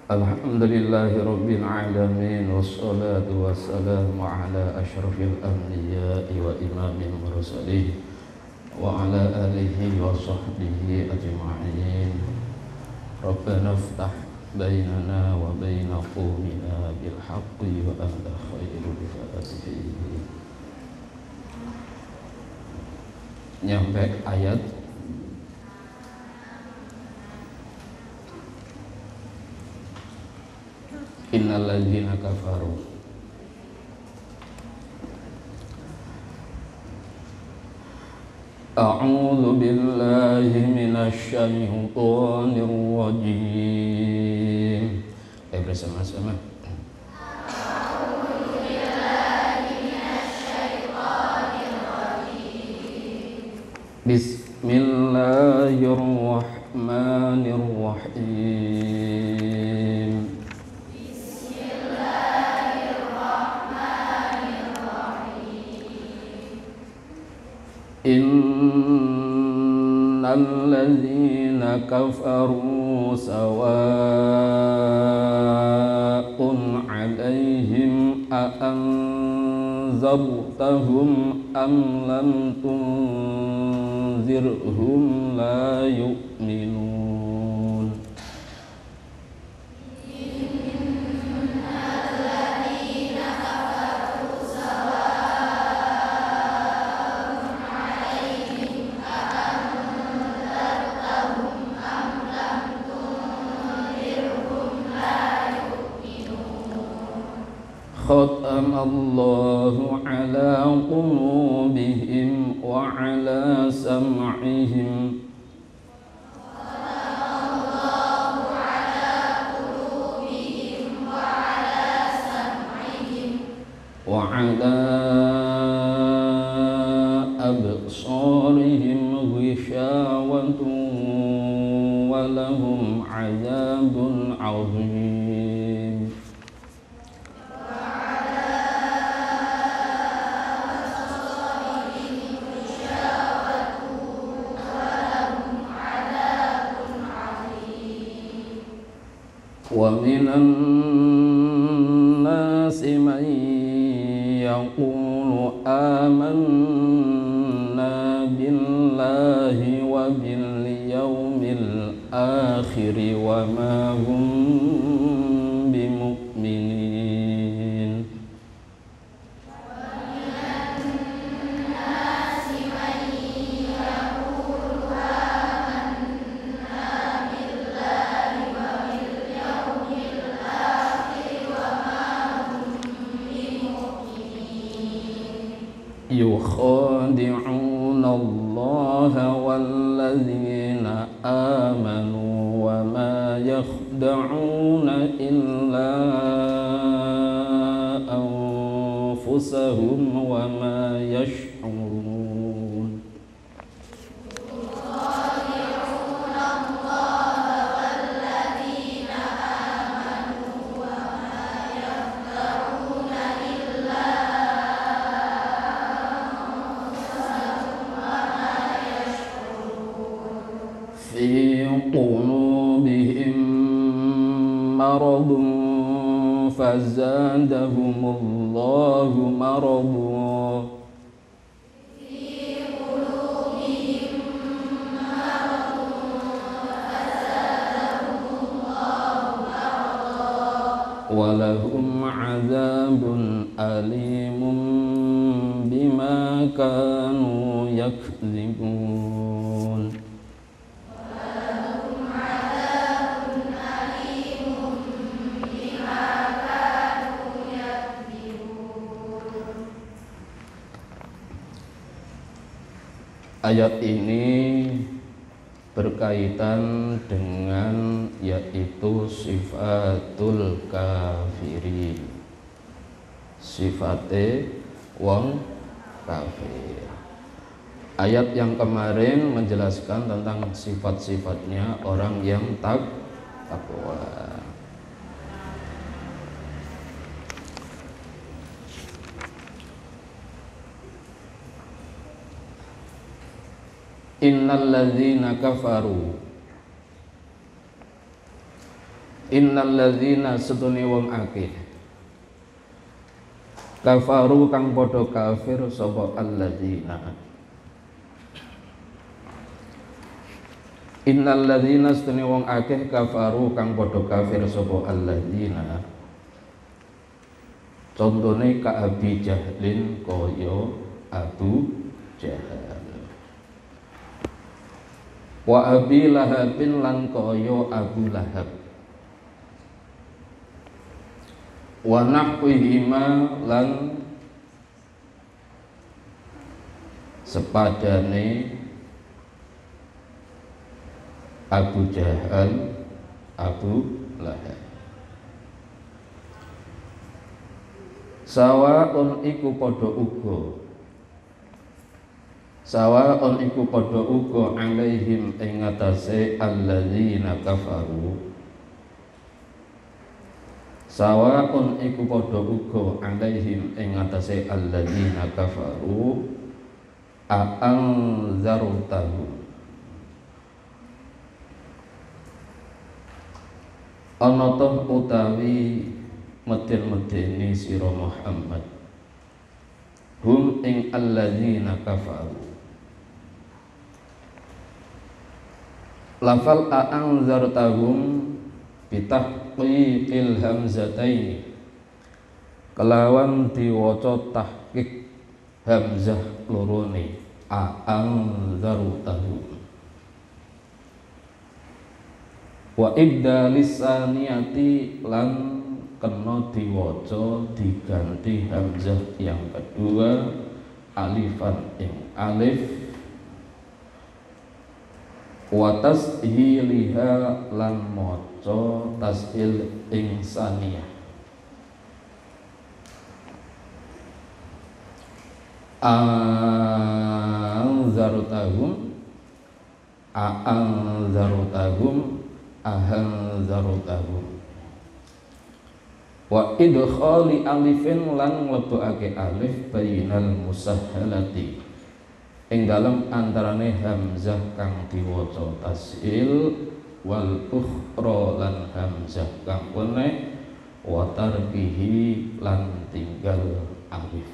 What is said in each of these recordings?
Alhamdulillahi Rabbil Alamin. Wassalatu wassalamu ala ashrafil anbiya'i wa imamil mursalin wa ala alihi wa sahbihi ajma'in. Rabbana iftah bainana wa baina qawmina bil haqqi wa anta khairul fatihin. Nyampe ayat Innal ladzina kafaru A'udzu billahi minasy syaithanir rajim. Bersama-sama. A'udzu billahi minasy syaithanir rajim. Bismillahirrahmanirrahim. Innal ladzina kafaru sawa'un 'alaihim a anzartahum am lam tunzirhum la yu'minun. Khatamallahu ala qulubihim wa ala sam'ihim wa ala absarihim ghishawatun wa lahum 'adzabun 'adzim. Wa minan nasi man yaqulu amanna billahi wa bil yawmil akhir wa ma hum bimu'minin. Yukhadi'una Allaha walladzina amanu wa ma yakhda'una illa anfusahum wa ma yash'urun. Fi qulubihim maradun fazadahumullahu maradan. Walahum 'adzabun alimun bima kanu yakdzibun. Ayat ini berkaitan dengan yaitu sifatul kafirin, sifate wong kafir. Ayat yang kemarin menjelaskan tentang sifat-sifatnya orang yang takwa. Innal ladzina kafaru Innal ladzina setune wong akeh kafaru kang padha kafir sapa alladzina. Innal ladzina setune wong akeh kafaru kang padha kafir sapa alladzina. Contone ka Abi Jahlin kaya Abu Jahal. Wa Abi Lahabin lan kaya Abu Lahab. Wa nahwihima lan sepadane Abu Jahal, Abu Lahab. Sawaun iku padha uga, sawaun iku padha uga alaihim ing atase alladzina kafaru. Sawaun iku padha uga alaihim ing atase alladzina kafaru a'anzartahu. Ana toh utawi meden-medeni sira Muhammad hum ing alladzina kafaru. Lafal a'anzartahum bitahqiqil hamzataini kelawan diwaca tahqiq hamzah lorone a'anzartahum wa ibda lisaniyati lan kena diwaca diganti hamzah yang kedua alifan ing alif wa tashiliha lan maca tashil ing saniyah. Anzarutahum ahanzarutahum wa idkhali alifin lan nglebokake alif bainal musahhalati ing dalem antarane hamzah kang diwaca tashil wal ukhra lan hamzah kang weneh wa tarkihi lan tinggal alif.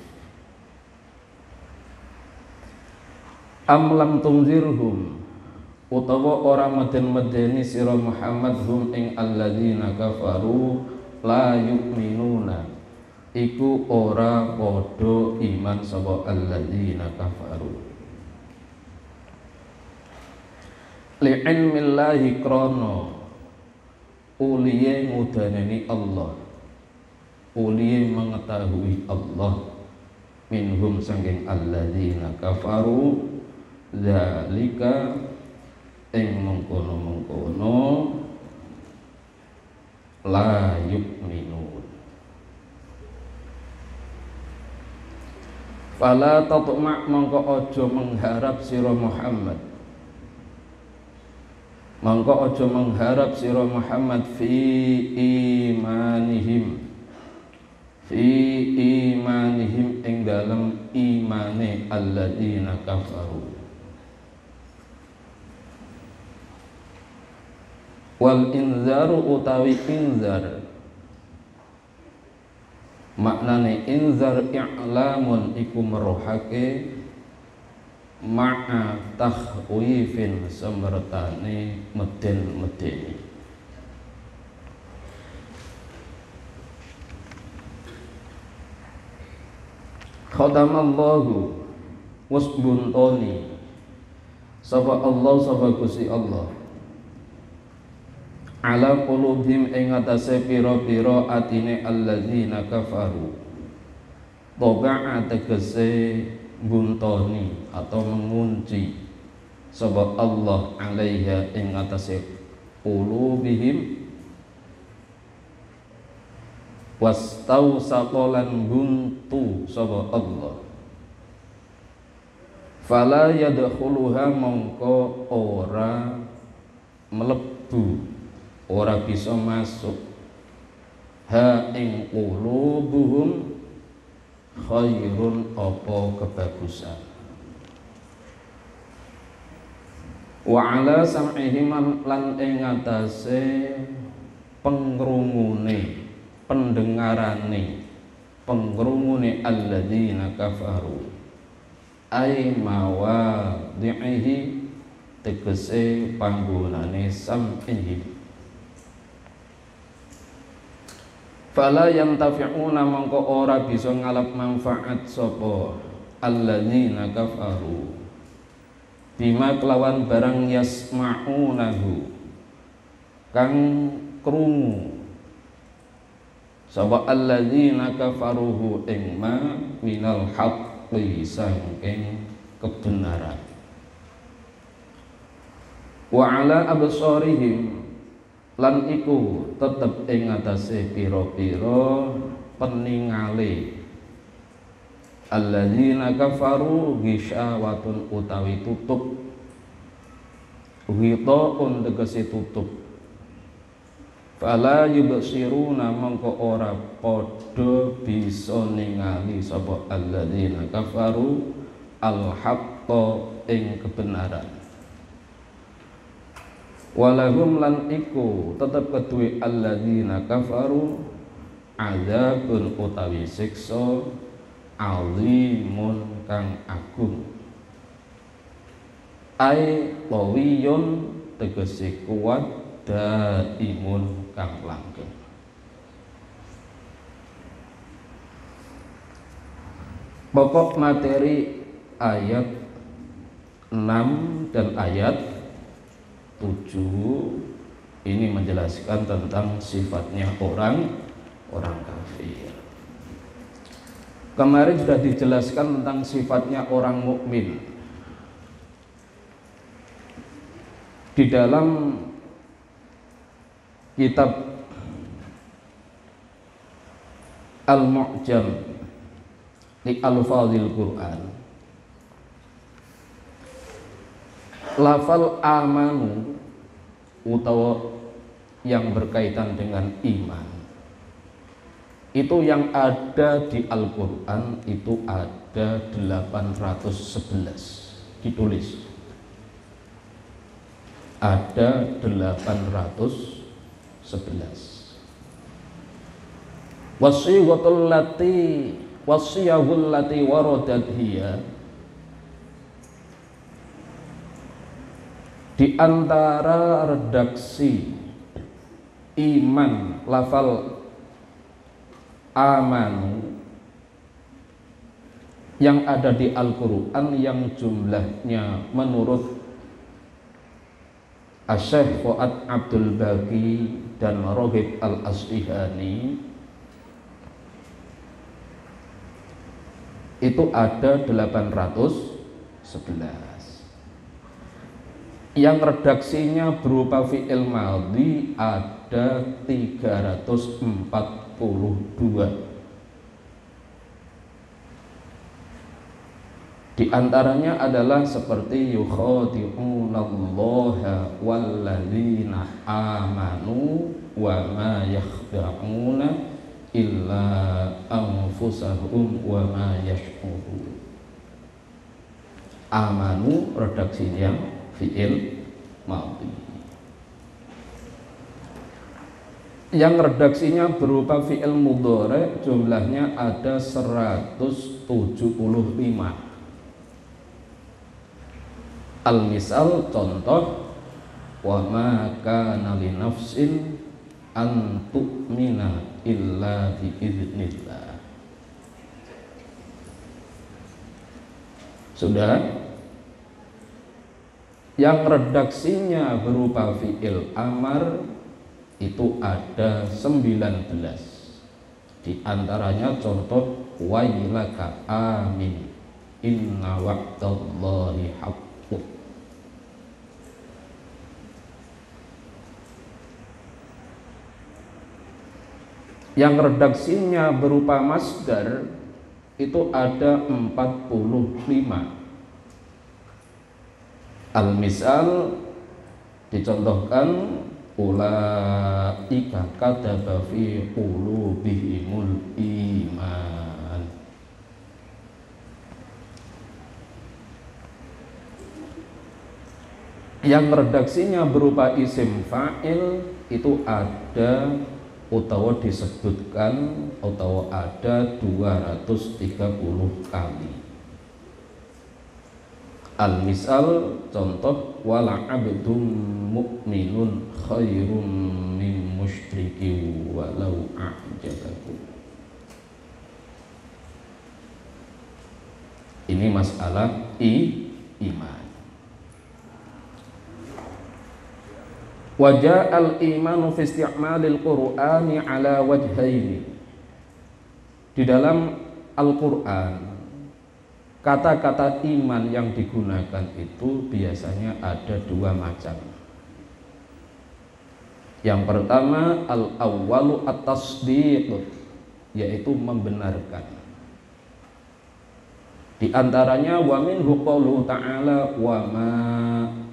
Am lam tunzirhum utawa ora meden-medeni sira Muhammad hum ing alladzina kafaru la yu'minuna iku ora padha iman sapa alladzina kafaru. Li'ilmillahi krono uliye ngudaneni Allah, uliye mengetahui Allah minhum sangking alladzina kafaru zalika ing mengkono-mengkono la yu'minun. Fala tatma' mongko aja mengharap sira Muhammad, mongko aja mengharap sira Muhammad fi imanihim ing dalem imane alladzina kafaru. Wal inzaru utawi inzar maknane inzar i'lamun iku merohake ma'a takhwifin semertane meden-medeni. Khatamallahu wasbuntoni sapa Allah sapa Gusti Allah ala qulubihim ing atase pira-pira atine alladzina kafaru. Toba'a tegese buntoni atau mengunci sapa Allah alaiha ing atase qulubihim wastausalan buntu sapa Allah. Fala yadkhuluha mongko ora mlebu ora bisa masuk ha ing qulubuhum khairun apa kebagusan wa ala sam'ihim lan ing atase pengrungune, pendengarane, pengrungune alladzina kafaru ai mawadhihi tegese panggonane sam'ihim. Fala yantafi'una mongko ora bisa ngalap manfaat sapa alladzina kafaru bima kelawan barang yasma'unahu kang krungu sapa alladzina kafaruhu ing ma minal haqqi saking kebenaran. Wa ala absarihim lan iku tetep ing atase pira-pira peningale alladzina kafaru gisyawatun utawi tutup, ghitaun tegese tutup. Fala yubsiruna mongko ora padha bisa ningali sapa alladzina kafaru al-haqqa ing kebenaran. Walahum lan iku tetep kedue alladzina kafaru azabun utawi siksa azimun kang agung. Ai qawiyun tegese kuat, daimun kang langgeng. Pokok materi ayat 6 dan ayat 7 ini menjelaskan tentang sifatnya orang kafir. Kemarin sudah dijelaskan tentang sifatnya orang mukmin di dalam kitab Al-Mu'jam li Al-Fadhil Quran. Lafal amanu utawa yang berkaitan dengan iman itu yang ada di Al-Quran itu ada 811 ditulis, ada 811. Wasiyahul lati waradat hiya, di antara redaksi iman lafal amanu yang ada di Al-Quran yang jumlahnya menurut Asy-Syaikh Fuad Abdul Baqi dan Rohib Al-Asfihani itu ada 811. Yang redaksinya berupa fi'il madhi ada 342. Di antaranya adalah seperti yukhadi'unallaha walladzina amanu wa ma yakhda'una illa anfusahum wa ma yash'urun. Amanu redaksinya fi'il madhi. Yang redaksinya berupa fi'il mudhari jumlahnya ada 175. Al-misal contoh wa ma kana li nafsin an tu'mina illa bi idznillah. Sudah. Yang redaksinya berupa fi'il amar itu ada 19. Di antaranya contoh wailaka amin inna wa'dallahi haqqun. Yang redaksinya berupa masdar itu ada 45. Al-misal dicontohkan ulaika kataba fi qulubihimul iman. Yang redaksinya berupa isim fa'il itu ada utawa disebutkan utawa ada 230 kali. Al-misal contoh wala abdum mu'minun khairum min musyriki walau a'jabakum. Ini masalah iman. Wajah al-imanu fi isti'malil Qur'ani ala wajhaini. Di dalam Al-Qur'an kata-kata iman yang digunakan itu biasanya ada dua macam. Yang pertama al-awwalu at-tasdiq, yaitu membenarkan. Di antaranya wa minhu qauluhu ta'ala wa ma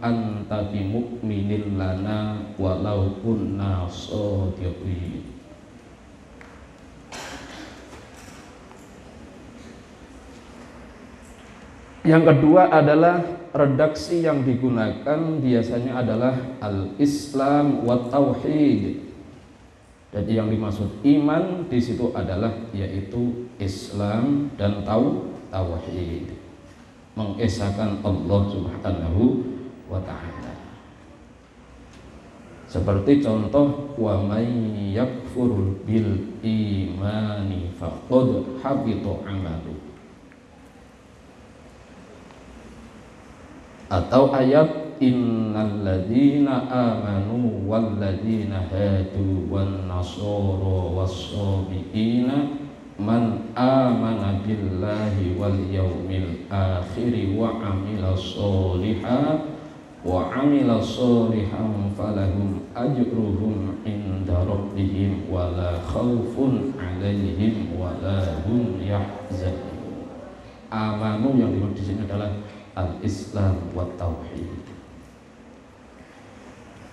anta bimu'minin lana walau kunna shadiqin. Yang kedua adalah redaksi yang digunakan biasanya adalah al-Islam wa tauhid. Dan yang dimaksud iman di situ adalah yaitu Islam dan tauhid. Mengesahkan Allah Subhanahu wa taala. Seperti contoh wa may yakfur bil imani faqad habita amalu. Atau ayat innal ladzina amanu wal ladzina hadu wan nasara was-sabiina man amana billahi wal yaumil akhir wa amila sholihan falahum ajruhum inda rabbihim wala khaufun alaihim wala hum yahzanun. Amanu yang dimaksud di sini adalah al-Islam wa tauhid.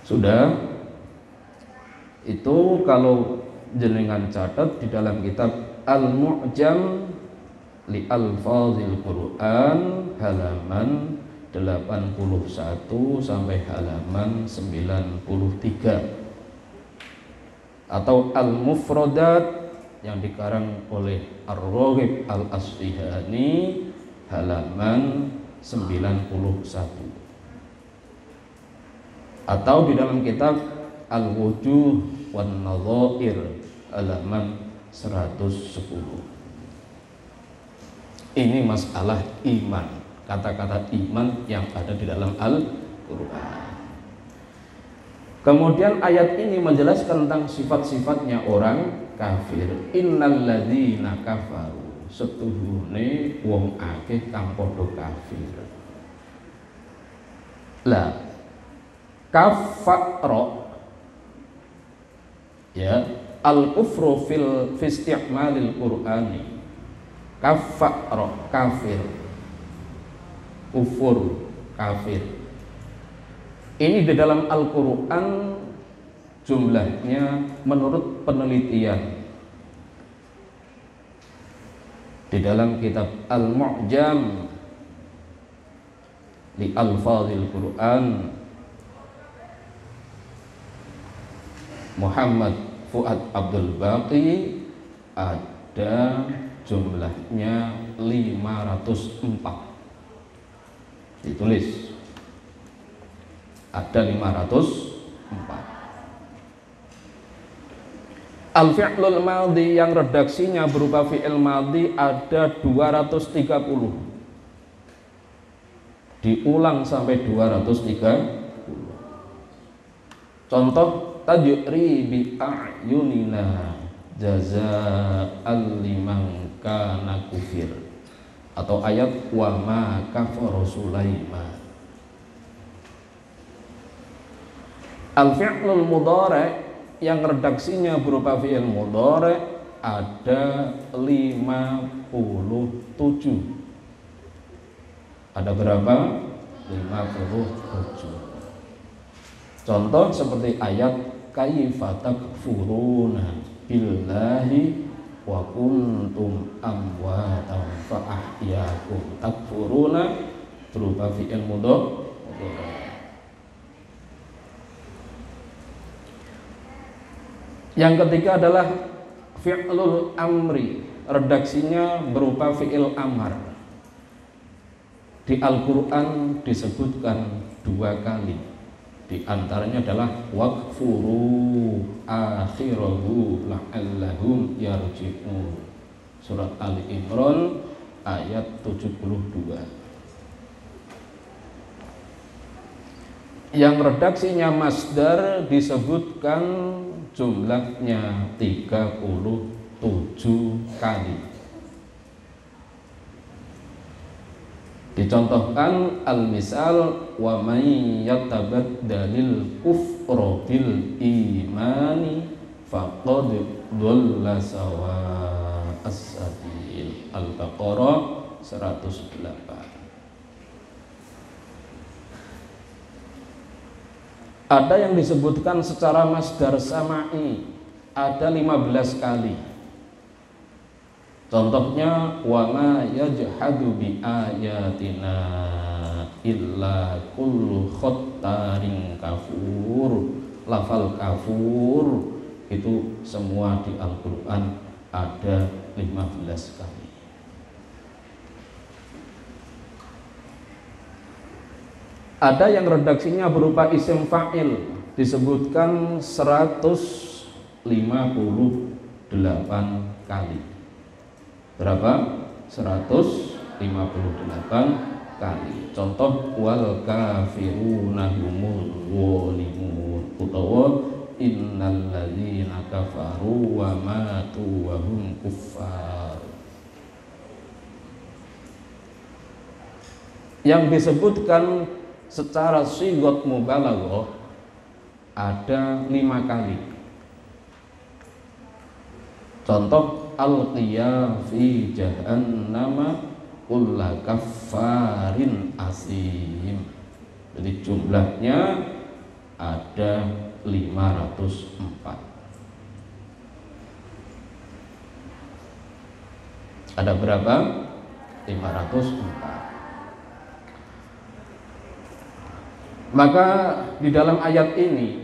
Sudah itu kalau jenengan catat di dalam kitab Al-Mu'jam li Alfazil Quran halaman 81 sampai halaman 93, atau Al-Mufradat yang dikarang oleh Ar-Raghib Al-Asfihani halaman 91, atau di dalam kitab Al-Wujuh wan Nadhair halaman 110. Ini masalah iman, kata-kata iman yang ada di dalam Al-Qur'an. Kemudian ayat ini menjelaskan tentang sifat-sifatnya orang kafir. Innal ladzina kafaru, setuhune wong akeh kang padha kafir. Lah kafara ya al-kufru fil isti'malil Qur'ani. Kafara kafir, kufur kafir. Ini di dalam Al-Qur'an jumlahnya menurut penelitian di dalam kitab Al-Mu'jam li Alfazil Quran Muhammad Fuad Abdul Baqi ada jumlahnya 504. Ditulis ada 504. Al-fi'lul madhi yang redaksinya berupa fi'il madhi ada 230. Diulang sampai 230. Contoh tajri bi a'yunina jazaa'an liman kana kufir, atau ayat wa ma kafara Sulaiman. Al-fi'lul mudhari yang redaksinya berupa fi'il mudhari ada 57. Ada berapa? 57. Contoh seperti ayat kaifa takfuruna billahi wa kuntum amwatan fa ahyaakum. Takfuruna berupa fi'il mudhari. Yang ketiga adalah fi'lul amri, redaksinya berupa fi'il amar. Di Al-Quran disebutkan 2 kali. Di antaranya adalah waqfuru akhirahu la'allahum yarji'un. Surat Ali Imran ayat 72. Yang redaksinya masdar disebutkan jumlahnya 37 kali. Dicontohkan al-misal wa may yatabaddalil kufra bil imani faqad dhalla sawa'as sabil. Al-Baqarah 108. Ada yang disebutkan secara masdar sama'i, ada 15 kali. Contohnya wa ma yajhadu bi ayatina illa kullu khattarin kafur. Lafal kafur itu semua di Al-Qur'an ada 15 kali. Ada yang redaksinya berupa isim fa'il, disebutkan 158 kali. Berapa? 158 kali. Contoh wal kafiruna humul zalimun, utawa innal ladzina kafaru wa matu wa hum kuffar. Yang disebutkan secara sigot mubalaghah ada 5 kali. Contoh alqiya fi jahannama kulla kaffarin asim. Jadi jumlahnya ada 504. Ada berapa? 504. Maka di dalam ayat ini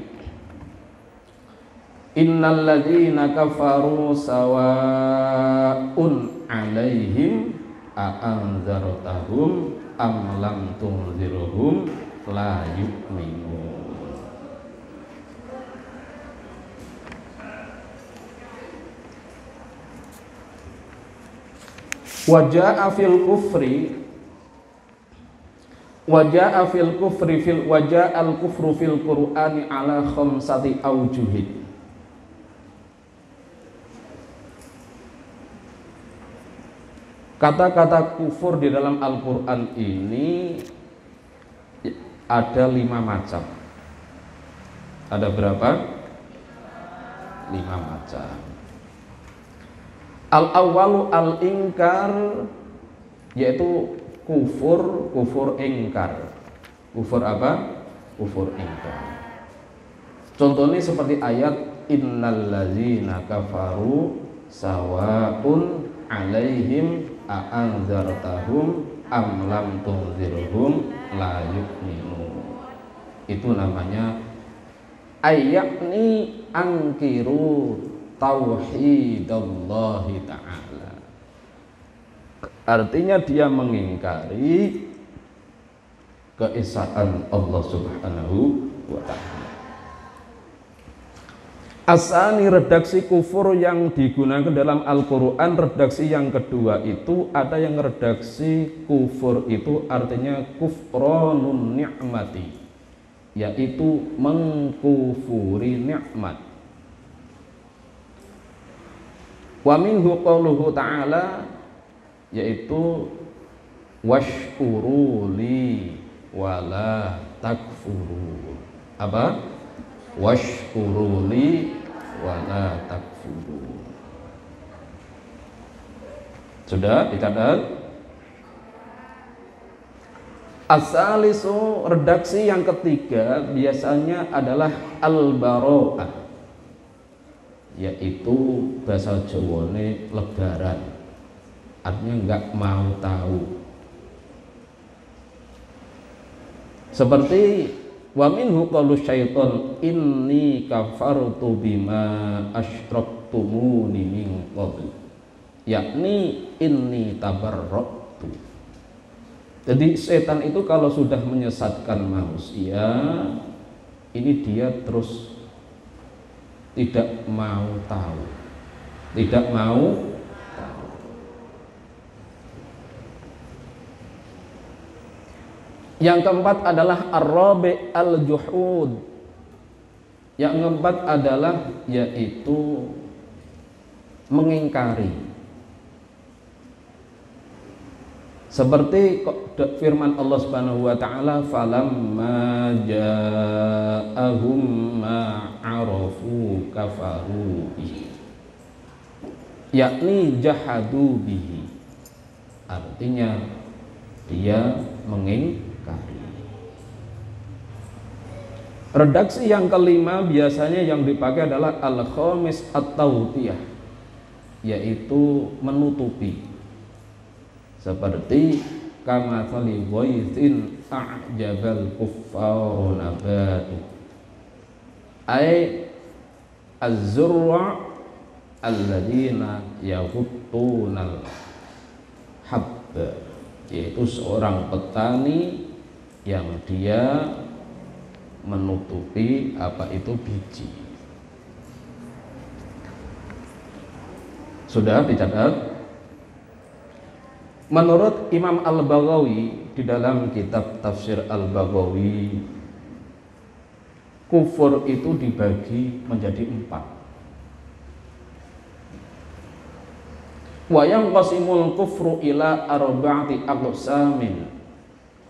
innal ladzina kafaru sawa'un 'alaihim a'anzartahum am lam tunzirhum la yu'minun. Waja'a fil kufri waja'a fil kufri fil waja'al kufru fil Qur'ani ala khamsati aujuhin. Kata-kata kufur di dalam Al-Qur'an ini ada 5 macam. Ada berapa? 5 macam. Al-awwalu al-inkar, yaitu kufur ingkar. Kufur apa? Kufur ingkar. Contohnya seperti ayat innal ladzina kafaru sawa'un 'alaihim a'anzartahum am lam tunzirhum la yu'minun. Itu namanya ayakni angkiru tauhidallahi ta'ala. Artinya dia mengingkari keesaan Allah Subhanahu wa ta'ala. Asani, redaksi kufur yang digunakan dalam Al-Quran, redaksi yang kedua itu ada yang redaksi kufur itu artinya kufranun ni'mati, yaitu mengkufuri nikmat. Wa minhu qauluhu ta'ala, yaitu washkuru li wala takfuru. Apa? Washkuru li wala takfuru. Sudah dicatat? Asalisu, redaksi yang ketiga biasanya adalah al-bara'ah, yaitu bahasa Jawane lebaran, artinya enggak mau tahu. Seperti Wa minhu qaulu syaiton inni kafartu bima asyraktumuni min qabl, yakni inni tabarraktu. Jadi setan itu kalau sudah menyesatkan manusia, ini dia terus tidak mau tahu, tidak mau tahu. Yang keempat adalah ar-rabi' al-juhud. Yang keempat adalah yaitu mengingkari. Seperti firman Allah Subhanahu wa taala, falamma ja'ahum ma 'arafu kafaru bihi, yakni jahadu bihi, artinya dia mengingkari. Redaksi yang kelima biasanya yang dipakai adalah al-khamis at-tawtiyah, yaitu menutupi. Seperti kamathali ghaithin a'jabal kuffaru nabatu, ay az-zurra alladzina yaghuttunal habba, yaitu seorang petani yang dia menutupi apa itu biji. Sudah dicatat? Menurut Imam Al-Baghawi di dalam kitab Tafsir Al-Baghawi, kufur itu dibagi menjadi 4. Wa yanqasimul kufru ila arba'ati aqsamin.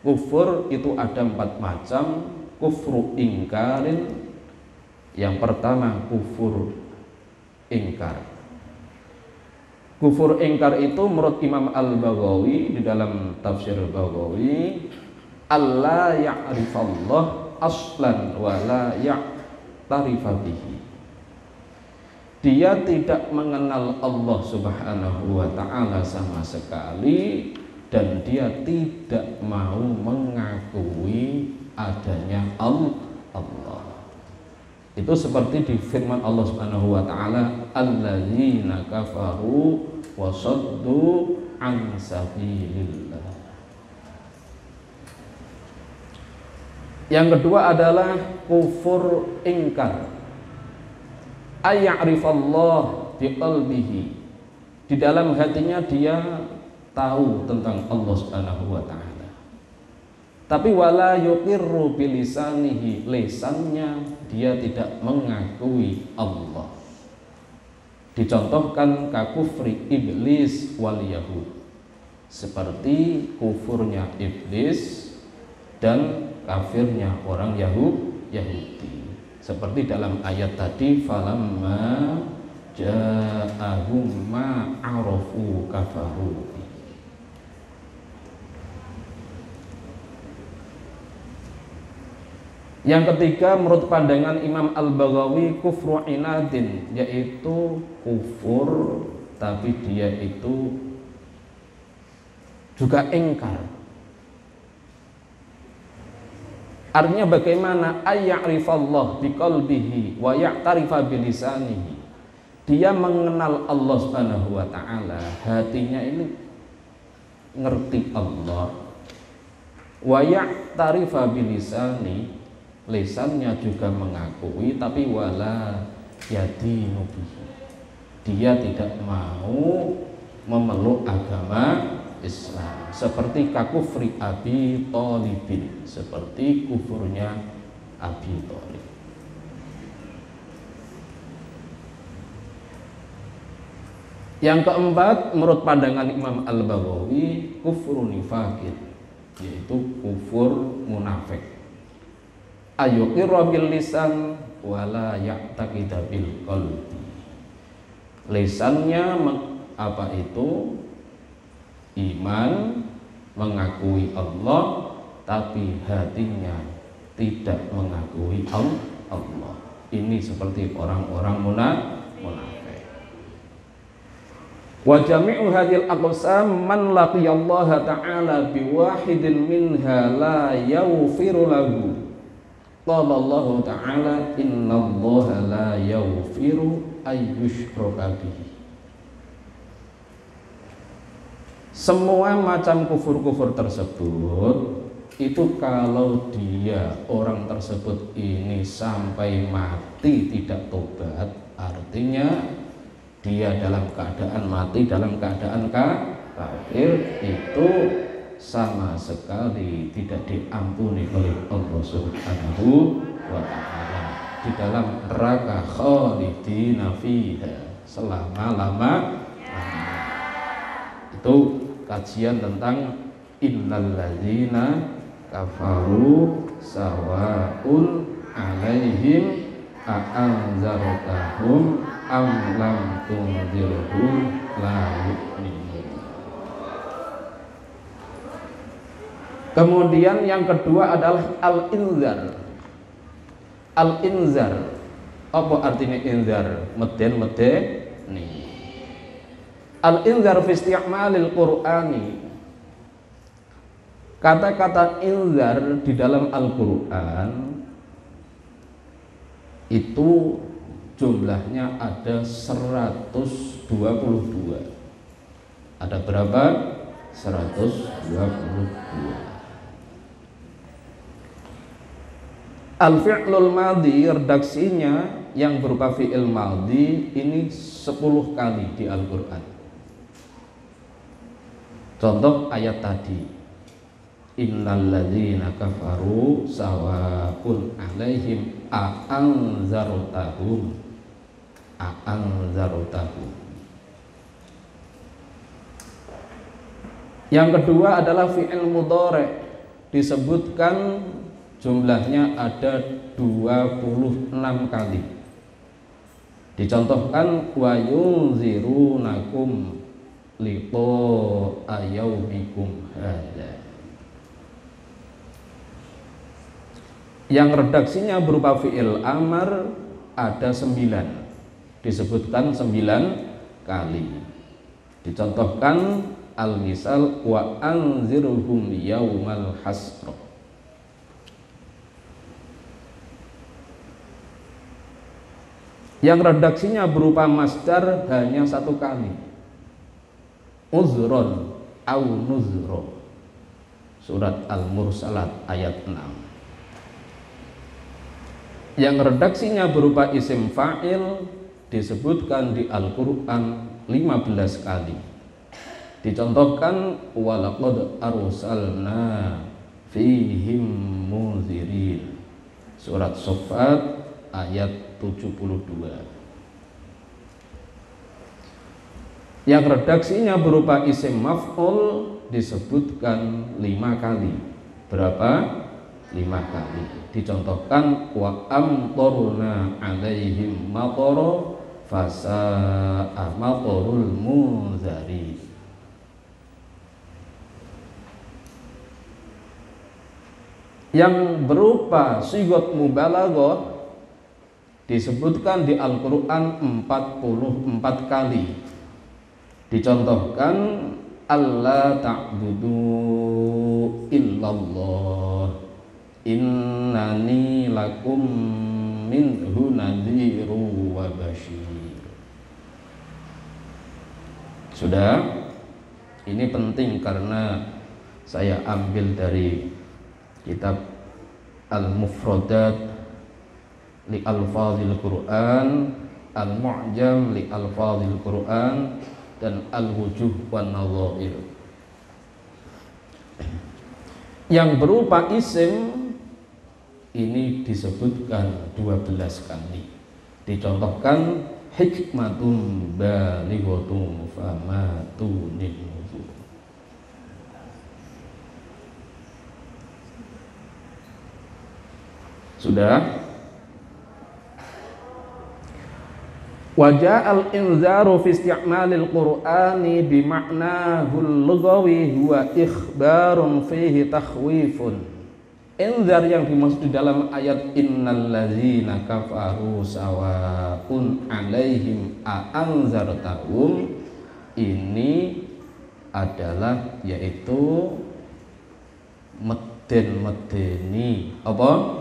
Kufur itu ada 4 macam. Kufru ingkarin, yang pertama kufur ingkar. Kufur ingkar itu menurut Imam Al-Baghawi di dalam Tafsir Al-Baghawi, alla ya'rifallah aslan wa la ya'tarifa bihi. Dia tidak mengenal Allah Subhanahu wa ta'ala sama sekali, dan dia tidak mau mengakui adanya Allah. Itu seperti di firman Allah Subhanahu wa taala, alladzina kafaru wa saddu an sabilillah. Yang kedua adalah kufur ingkar, ayya'rifallah biqalbihi. Di dalam hatinya dia tahu tentang Allah Subhanahu wa taala, tapi wala yuqirru bilisanihi, lisannya dia tidak mengakui Allah. Dicontohkan kakufri iblis wal yahud, seperti kufurnya iblis dan kafirnya orang Yahudi. Seperti dalam ayat tadi, falamma ja'ahum ma 'arafu kafaru. Yang ketiga menurut pandangan Imam Al-Baghawi, kufru inadin, yaitu kufur tapi dia itu juga ingkar. Artinya bagaimana? Ayya'rifallah biqalbihi wa ya'tarifa bilisanihi. Dia mengenal Allah Subhanahu wa taala, hatinya ini ngerti Allah. Wa ya'tarifa bilisani, lisannya juga mengakui, tapi wala yadinu bihi, dia tidak mau memeluk agama Islam. Seperti kakufri Abi Thalibin, seperti kufurnya Abi Thalib. Yang keempat menurut pandangan Imam Al-Baghawi, kufur nifaqin, yaitu kufur munafik. Ayuqirra bil lisan wala ya'taqida bil qalbi. Lisannya apa itu? Iman, mengakui Allah, tapi hatinya tidak mengakui Allah. Ini seperti orang-orang munafik. Wa jami'u hadhil aqsam man laqiyallaha ta'ala biwahidin minha la yaghfiru lahu Qala Allah Ta'ala innallaha la yaghfiru ayyushraka bihi. Semua macam kufur-kufur tersebut itu kalau dia orang tersebut ini sampai mati tidak tobat, artinya dia dalam keadaan mati dalam keadaan kafir, itu sama sekali tidak diampuni oleh Allah Subhanahu wa Ta'ala, di dalam neraka khalidina fiha, selama-lama. Itu kajian tentang innal ladzina kafaru sawaun alaihim a'anzartahum am lam tunzirhum la yu'minun. Kemudian yang kedua adalah al-inzar. Al-inzar, apa artinya inzar? Meden-medeni. Al-inzar fi isti'malil Qur'ani. Kata-kata inzar di dalam Al-Qur'an itu jumlahnya ada 122. Ada berapa? 122. Al-fi'lul madhi, redaksinya yang berupa fi'il madhi ini 10 kali di Al-Qur'an. Contoh ayat tadi, innal ladzina kafaru sawaun alaihim a'anzartahum. Yang kedua adalah fi'il mudhari', disebutkan jumlahnya ada 26 kali. Dicontohkan wa yunzirunakum liqa'a yaumikum hadza. Yang redaksinya berupa fi'il amar ada 9, disebutkan 9 kali. Dicontohkan al-misal wa anzirhum yaumal hasr. Yang redaksinya berupa masdar hanya 1 kali, uzron au nuzro. Surat Al-Mursalat ayat 6. Yang redaksinya berupa isim fa'il disebutkan di Al-Qur'an 15 kali. Dicontohkan walaqad arsalna fihim munzirin. Surat Saffat ayat 72. Yang redaksinya berupa isim maf'ul disebutkan 5 kali. Berapa? 5 kali. Dicontohkan wa amtorna alaihim matara fasa'a matarul munzari. Yang berupa sigot mubalaghah disebutkan di Al-Qur'an 44 kali. Dicontohkan alla ta'budu illallah innani lakum minhu nadhiru wa basyir. Sudah? Ini penting karena saya ambil dari kitab Al-Mufradat li Alfazil Quran, Al-Mu'jam li Alfazil Quran, dan Al-Wujuh wan Nadhair. Yang berupa isim ini disebutkan 12 kali. Dicontohkan hikmatun balighatun fama tunil. Sudah? Wajah al-inzaru fi isti'malil Qur'ani bima'nahul lughawi huwa ikhbarun fihi takhwifun. Inzar yang dimaksud di dalam ayat innal ladzina kafaru sawaun alaihim a'anzartahum ini adalah yaitu medeni apa?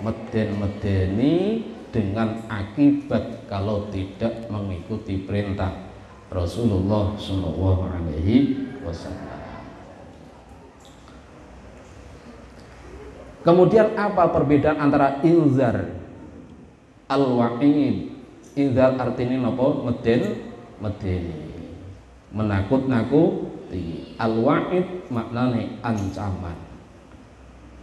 meden-medeni dengan akibat kalau tidak mengikuti perintah Rasulullah Shallallahu Alaihi Wasallam. Kemudian apa perbedaan antara inzar al-wa'id? Inzar artinya napa? Medeni, menakut-nakuti. Al-wa'id maknane ancaman.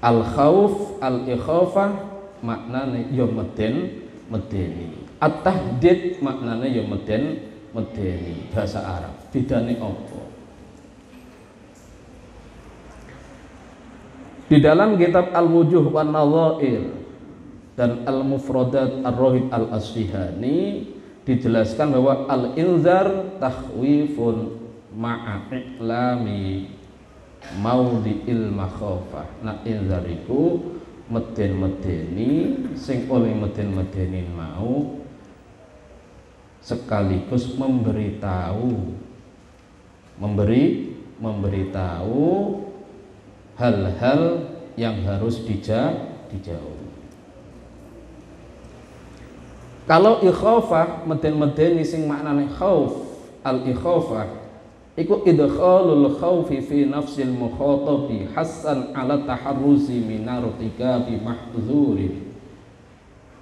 Al-khauf, al-ikhafah maknane ya medeni. At-tahdid maknane ya medeni bahasa Arab. Bedane apa? Di dalam kitab Al-Wujuh wan Nadhair dan Al-Mufradat Ar-Rahib Al-Asfihani dijelaskan bahwa al-inzar takhwifun ma'a iklami maudhi'il makhafah. Nah, inzar iku meden-medeni sing oleh meden-medeni mau sekaligus memberitahu hal-hal yang harus dijauhi. Kalau ikhafah meden-medeni sing maknane khauf, al-ikhafah iku idkhalul khaufi fi nafsil mukhatabi hasan ala taharruzi minar tikabi mahdzuri,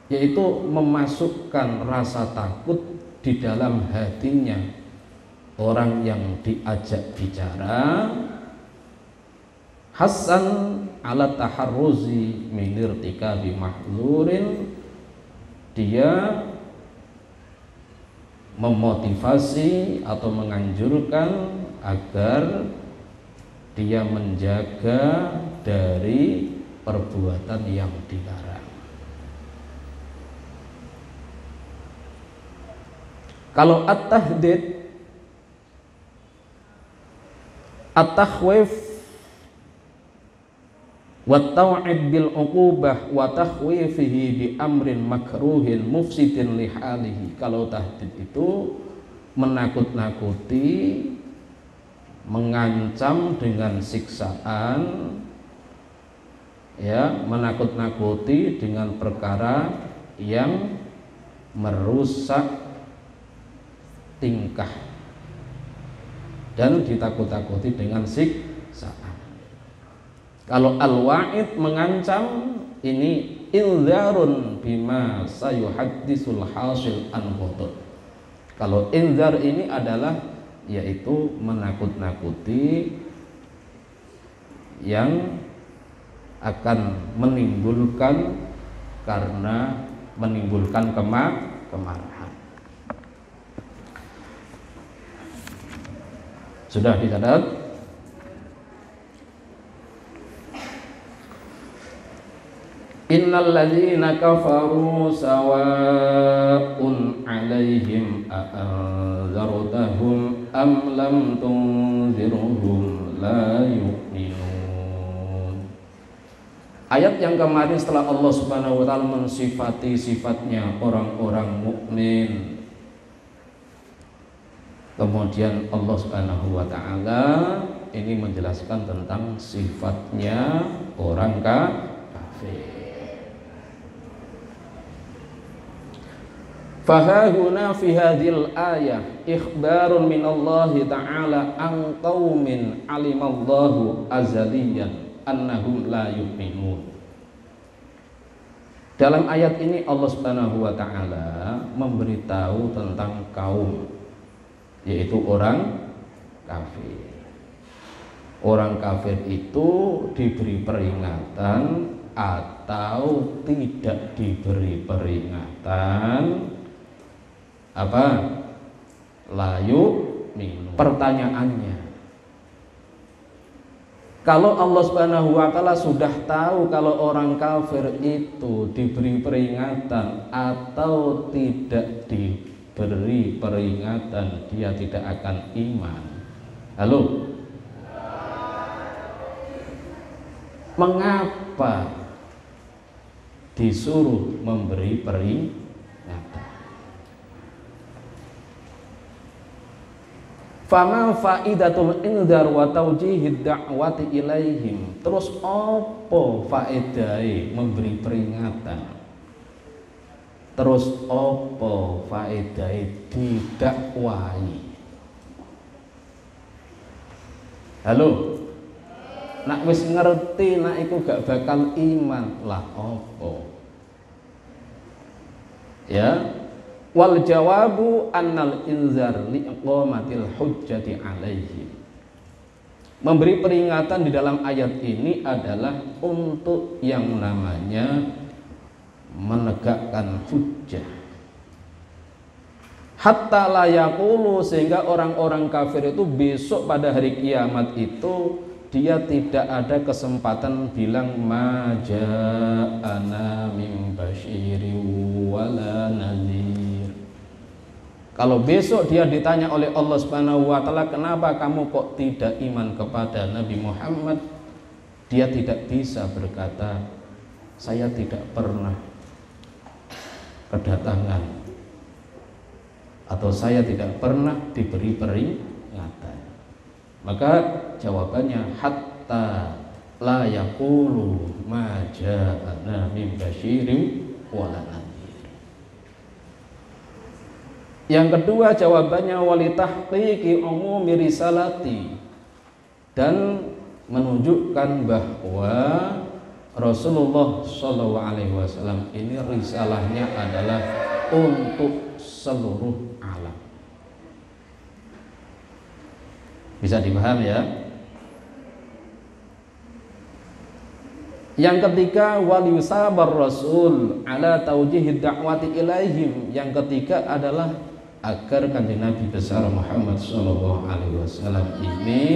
yaitu memasukkan rasa takut di dalam hatinya orang yang diajak bicara, hasan ala taharruzi minir tikabi mahzurin, dia memotivasi atau menganjurkan agar dia menjaga dari perbuatan yang dilarang. Kalau at-tahdid, at-takhwif wa tau'id bil uqubah wa takhwifihi bi amrin makruhin mufsidin li halihi. Kalau tahdid itu menakut-nakuti, mengancam dengan siksaan, ya, menakut-nakuti dengan perkara yang merusak tingkah dan ditakut-takuti dengan siksaan. Kalau al-wa'id mengancam, ini inzarun bima sayuhaddisul hasil an ghadab. Kalau inzar ini adalah yaitu menakut-nakuti yang akan menimbulkan kemarahan. Sudah dicatat? Innal ladzina kafaru sawa'un 'alaihim a'anzartahum am lam tunzirhum la yu'minun. Ayat yang kemarin setelah Allah Subhanahu wa taala mensifati sifatnya orang-orang mukmin, kemudian Allah Subhanahu wa taala ini menjelaskan tentang sifatnya orang kafir. Fahahuna fi hadhil ayah ikhbarun min Allah ta'ala an qaumin alimallahu azaliyan annahum la yu'minun. Dalam ayat ini Allah Subhanahu wa taala memberitahu tentang kaum, yaitu orang kafir. Orang kafir itu diberi peringatan atau tidak diberi peringatan, apa? Layu minum. Pertanyaannya, kalau Allah Subhanahu wa taala sudah tahu kalau orang kafir itu diberi peringatan atau tidak diberi peringatan, dia tidak akan iman. Halo? Mengapa disuruh memberi peringatan? Fama faidatul indzar wa taujihid da'wati ilaihim. Terus apa faedahe memberi peringatan? Terus apa faedahe didakwahi? Halo? Nak wis ngerti nak iku gak bakal iman lah apa? Ya. Wal jawabu annal inzar liqamatil hujjati alaihi. Memberi peringatan di dalam ayat ini adalah untuk yang namanya menegakkan hujjah. Hatta la yaqulu, sehingga orang-orang kafir itu besok pada hari kiamat itu dia tidak ada kesempatan bilang ma ja'ana min basyirin wala nadhir. Kalau besok dia ditanya oleh Allah Subhanahu wa taala, kenapa kamu kok tidak iman kepada Nabi Muhammad? Dia tidak bisa berkata, saya tidak pernah kedatangan atau saya tidak pernah diberi peringatan. Maka jawabannya hatta la yaqulu ma ja'ana min basyirin wala nadhir. Yang kedua jawabannya walitahqiqi umumi risalati, dan menunjukkan bahwa Rasulullah SAW ini risalahnya adalah untuk seluruh alam. Bisa dipahami ya? Yang ketiga waliyusabar rasul ala taujihid da'wati ilaihim. Yang ketiga adalah agar kanjeng Nabi besar Muhammad SAW ini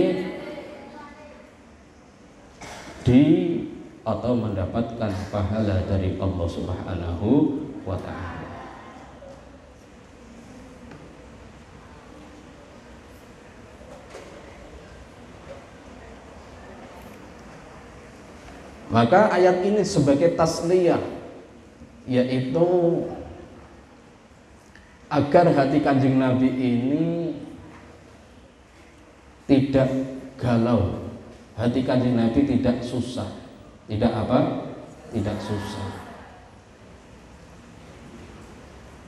atau mendapatkan pahala dari Allah Subhanahu wa ta'ala. Maka ayat ini sebagai tasliyah, yaitu agar hati kanjeng Nabi ini tidak galau, hati kanjeng Nabi tidak susah. Tidak apa? Tidak susah.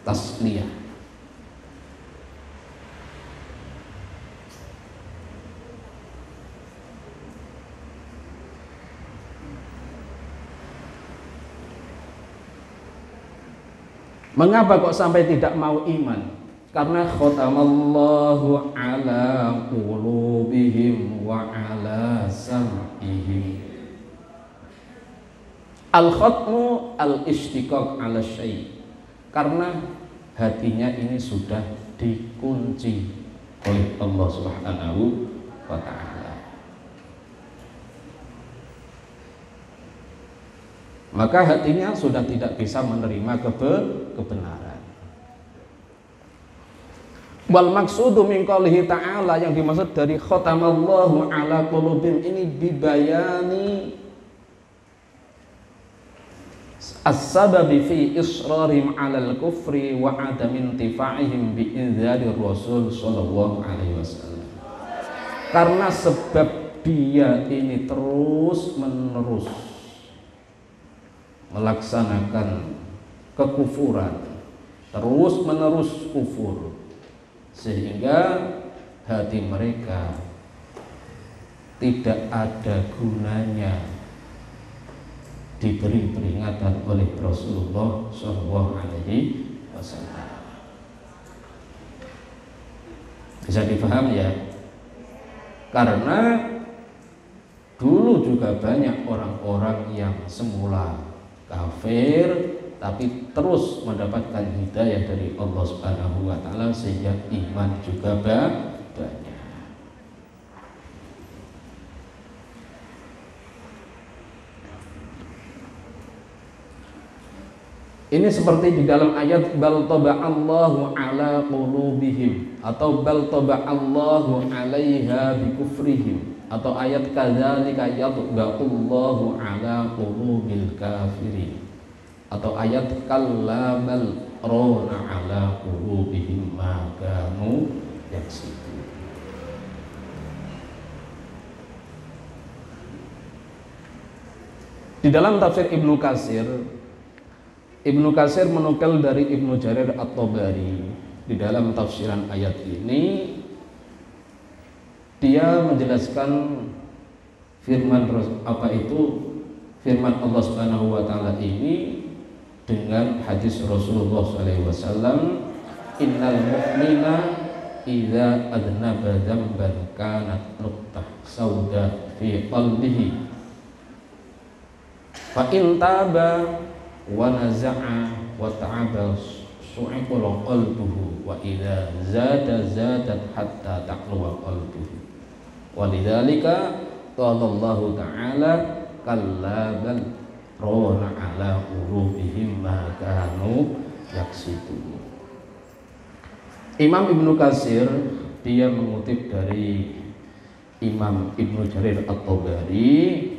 Tasliyah. Mengapa kok sampai tidak mau iman? Karena khatamallahu ala qulubihim wa ala sam'ihim. Al-khatmu al-ishtiqaq ala syai'. Karena hatinya ini sudah dikunci oleh Allah Subhanahu wa ta'ala. Maka hatinya sudah tidak bisa menerima kebenaran. Wal maksudu min qoulihi ta'ala, yang dimaksud dari khatamallahu ala qulubihim ini bibayani as-sababi fi israrihim 'alal kufri wa 'adami intifa'ihim bi indzari Rasul sallallahu alaihi wasallam. Karena sebab dia ini terus menerus melaksanakan kekufuran, terus menerus kufur, sehingga hati mereka tidak ada gunanya diberi peringatan oleh Rasulullah SAW. Bisa dipahami ya? Karena dulu juga banyak orang-orang yang semula kafir tapi terus mendapatkan hidayah dari Allah Subhanahu wa ta'ala, sehingga iman juga banyak. Ini seperti di dalam ayat bal taba'allahu ala qulubihim, atau bal taba'allahu 'alaiha bikufrihim, atau ayat kadzalika yatba'ullahu ala qulubil kafirin, atau ayat kalla bal rana ala qulubihim ma kanu yaksibun. Di dalam tafsir Ibnu Katsir menukil dari Ibnu Jarir At-Tabari di dalam tafsiran ayat ini, dia menjelaskan firman Allah Subhanahu wa taala ini dengan hadis Rasulullah SAW, innal mu'mina idza adnaba dzamban kanat nuqtah sauda fi qalbihi fa in taba wa naza'a wa ta'aba su'iqul qalbuhu wa idza zadat hatta taqwa qalbuhu walidzalika qala Allah ta'ala kalla bal rona ala qulubihim ma kanu yaksibun. Imam Ibnu Katsir dia mengutip dari Imam Ibnu Jarir At-Tabari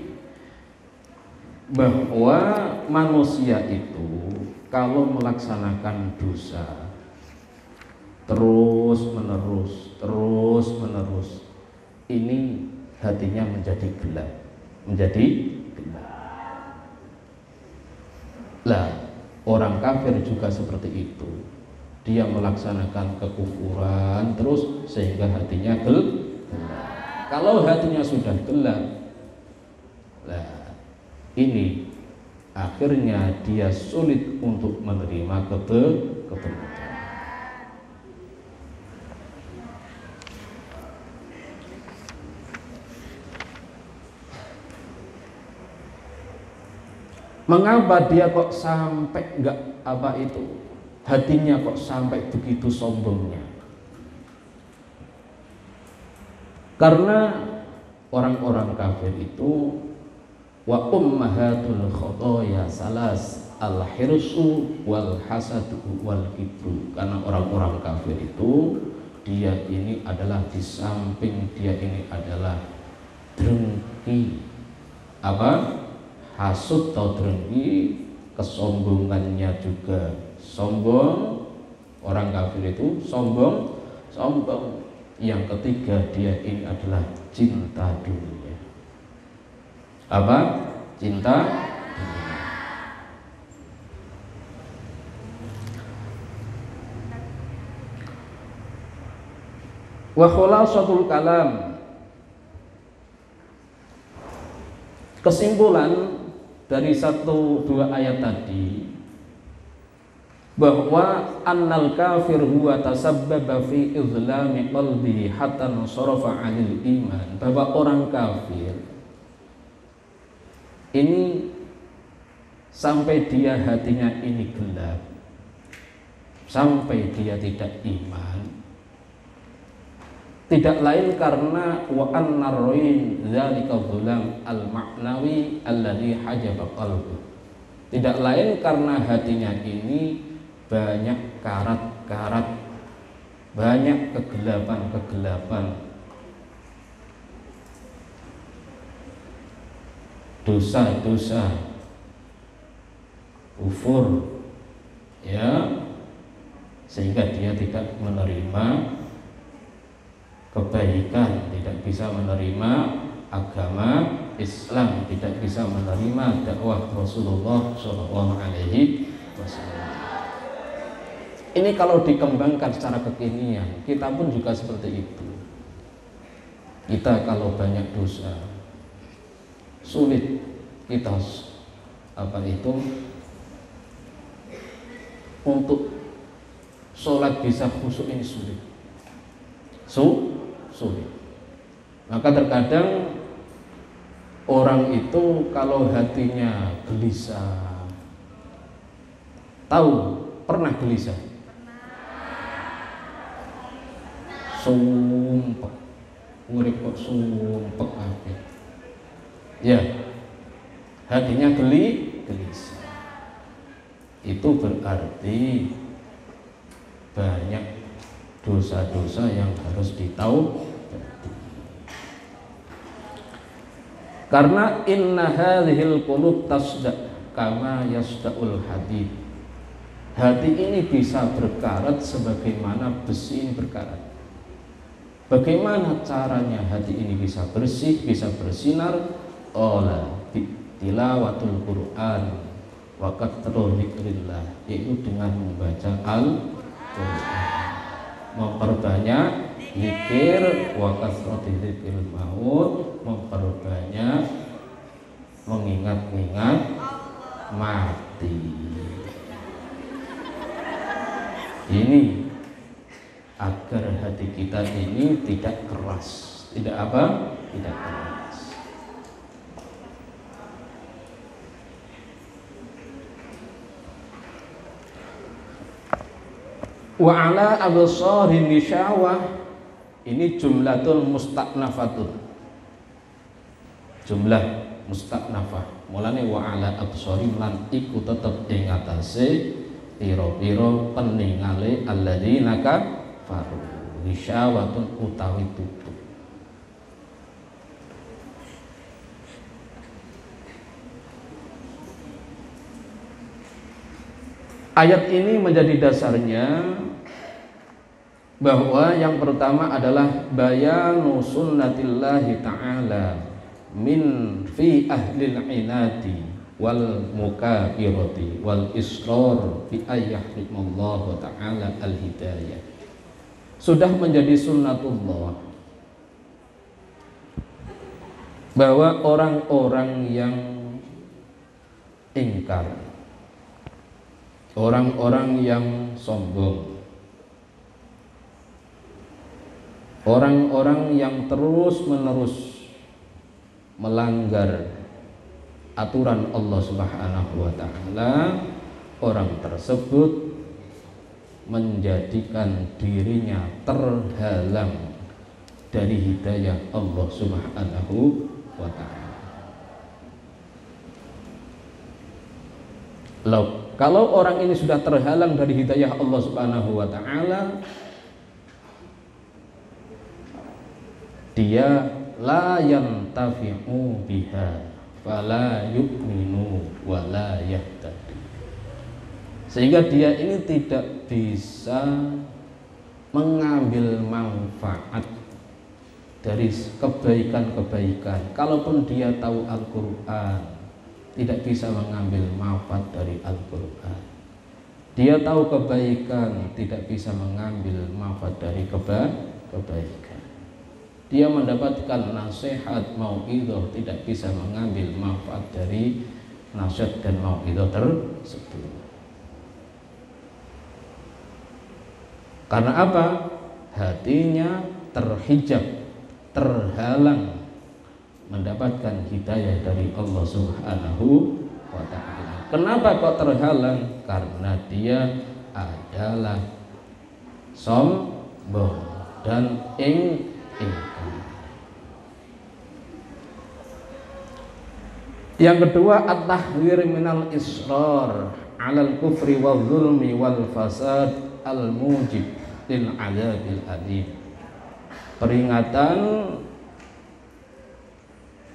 bahwa manusia itu kalau melaksanakan dosa terus menerus ini hatinya menjadi gelap. Lah, orang kafir juga seperti itu. Dia melaksanakan kekufuran terus sehingga hatinya gelap. Kalau hatinya sudah gelap, lah ini akhirnya dia sulit untuk menerima kebenaran. Mengapa dia kok sampai hatinya kok sampai begitu sombongnya? Karena orang-orang kafir itu wa ummahatul khotoya salas al-hirsu wal hasadu wal kibru. Karena orang-orang kafir itu dia ini adalah, di samping dia ini adalah dengki, hasud atau dengki, kesombongannya juga sombong. Orang kafir itu sombong. Yang ketiga, dia ini adalah cinta dunia. Cinta dunia. Wa khulasatul kalam, kesimpulan dari 1-2 ayat tadi, bahwa annal kafir huwa tasabbaba fi izlami qalbi hatta sarafa 'anil iman, bahwa orang kafir ini sampai dia hatinya ini gelap, sampai dia tidak iman, tidak lain karena wa annarruin dzalika dhulam al-ma'nawi alladhi hajaba qalbu, tidak lain karena hatinya ini banyak karat-karat, banyak kegelapan-kegelapan, dosa-dosa, kufur, ya, sehingga dia tidak menerima kebaikan, tidak bisa menerima agama Islam, tidak bisa menerima dakwah Rasulullah SAW. Ini kalau dikembangkan secara kekinian, kita pun juga seperti itu. Kita kalau banyak dosa, sulit kita untuk sholat bisa khusyuk, ini sulit. Sulit. Maka terkadang orang itu kalau hatinya gelisah, pernah gelisah? Sumpah, urip kok sumpah kabeh. Ya, hatinya gelisah. Itu berarti banyak dosa-dosa yang harus ditaubati. Karena inna hadhil qulub tasda kama yasda'ul hadid. Hati ini bisa berkarat sebagaimana besi ini berkarat. Bagaimana caranya hati ini bisa bersih, bisa bersinar? tilawatul Quran wa kathrul dzikrillah, yaitu dengan membaca Al-Quran, memperbanyak zikir, wa kasratil dzikril maut, memperbanyak mengingat-ingat mati. Ini agar hati kita ini tidak keras, tidak apa? Tidak keras. Wa ala absarin nisyawah, ini jumlatun musta'nafatun, jumlah musta'nafah. Mulane wa ala absarin lan iku tetep ing atase pira-pira peningale alladzina kafaru, nisyawatun utawi tutup. Ayat ini menjadi dasarnya bahwa yang pertama adalah bayanu sunnatillahi ta'ala min fi ahlil inati wal mukabirati wal israr bi ayyahrimallahu ta'ala al-hidayah. Sudah menjadi sunnatullah bahwa orang-orang yang ingkar, orang-orang yang sombong, orang-orang yang terus-menerus melanggar aturan Allah Subhanahu wa taala, orang tersebut menjadikan dirinya terhalang dari hidayah Allah Subhanahu wa taala. Kalau orang ini sudah terhalang dari hidayah Allah Subhanahu wa taala, dia la yantafi'u biha fala yu'minu wa la yahtadi. Sehingga dia ini tidak bisa mengambil manfaat dari kebaikan-kebaikan. Kalaupun dia tahu Al-Qur'an, tidak bisa mengambil manfaat dari Al-Quran. Dia tahu kebaikan, tidak bisa mengambil manfaat dari kebaikan. Dia mendapatkan nasihat mau'idhah, tidak bisa mengambil manfaat dari nasihat dan mau'idhah tersebut. Karena apa? Hatinya terhijab, terhalang mendapatkan hidayah dari Allah Subhanahu wa ta'ala. Kenapa kok terhalang? Karena dia adalah sombong dan ingkar. Yang kedua, at-tahdzir minal israr 'alal kufri wal zulmi wal fasad al mujib lil 'adzabil alim. Peringatan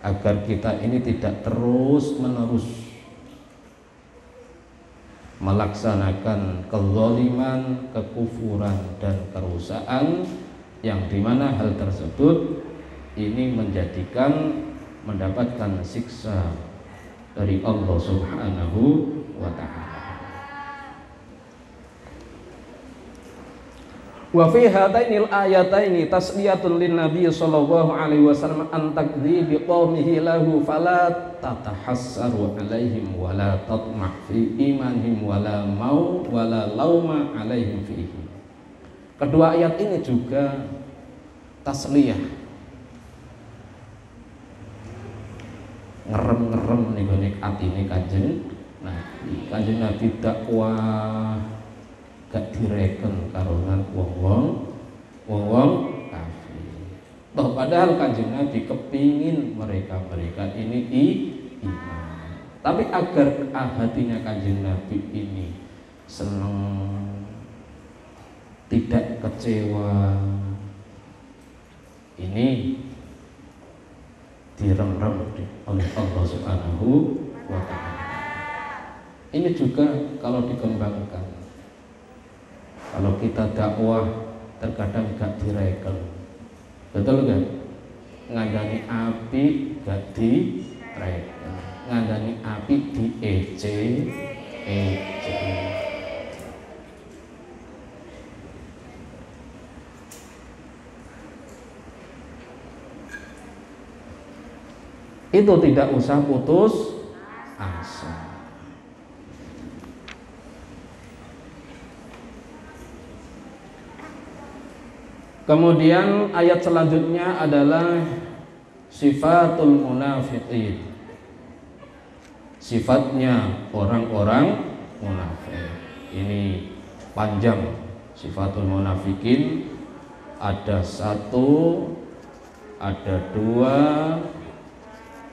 agar kita ini tidak terus-menerus melaksanakan kezaliman, kekufuran dan kerusakan, yang dimana hal tersebut ini mendapatkan siksa dari Allah Subhanahu wa ta'ala. Wa fi hatainil ayataini tasliyatun lin nabiy sallallahu alaihi wasallam an takdzibi qaumihi lahu fala tatahassaru alaihim wala tatma' fi imanihim wala lauma alaihim fihi. Kedua ayat ini juga tasliyah, ngerem-ngerem nih atine Kanjeng Nabi. Kanjeng Nabi dakwah gak direken karonan wong-wong kafir. Toh padahal Kanjeng Nabi kepingin mereka ini iman. Tapi agar hatinya Kanjeng Nabi ini senang, tidak kecewa, ini direm-rem oleh Allah Subhanahu wa ta'ala. Ini juga kalau dikembangkan, kalau kita dakwah terkadang gak direken, betul gak? Ngandani api gak direken, ngandani api di ece. Itu tidak usah putus asa. Kemudian ayat selanjutnya adalah sifatul munafiqin. Sifatnya orang-orang munafik. Ini panjang. Sifatul munafikin ada 1, ada 2,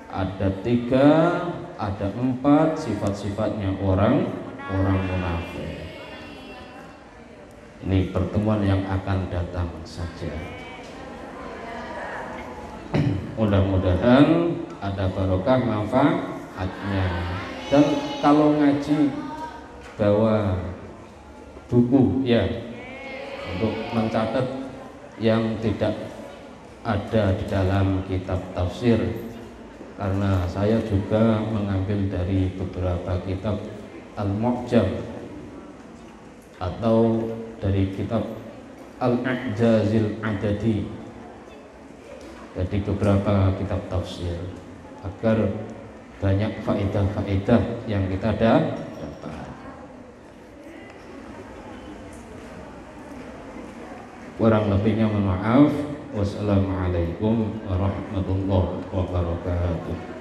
ada 3, ada 4 sifat-sifatnya orang munafik. Ini pertemuan yang akan datang saja. Mudah-mudahan ada barokah manfaatnya. Dan kalau ngaji bawa buku ya untuk mencatat yang tidak ada di dalam kitab tafsir, karena saya juga mengambil dari beberapa kitab Al-Mu'jam atau dari kitab Al-A'jazil Adadi, jadi beberapa kitab tafsir, agar banyak faedah-faedah yang kita dapat. Kurang lebihnya mohon maaf. Wassalamualaikum warahmatullahi wabarakatuh.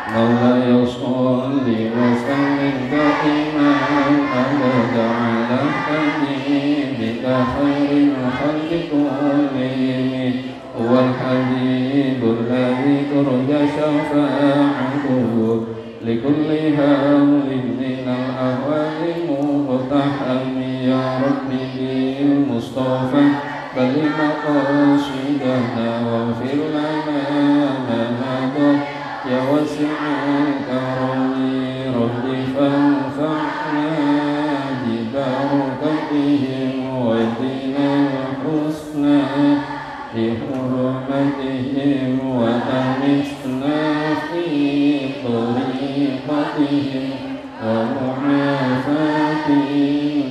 Mawlaya sholli wa sallim daiman abada ala habibika khairil khalqi kullihim wal habibul ladzi turja syafa'atuhu likulli hawlin minal ahwali muhtahami ya rabbi bil mustafa bali maqasidana wa fir lana ma madha ya wasi'ul karami rabbi fanfa'na bi barakatihim wa dina husna bi hurmatihim wa amisna fi طريقتهم ومعافاتهم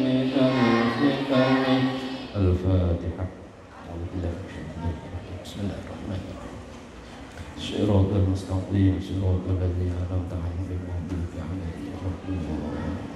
من الفتن. الفاتحة. بسم الله الرحمن الرحيم. صراط المستقيم صراط الذين أنعمت عليهم غير المغضوب عليهم ولا الضالين.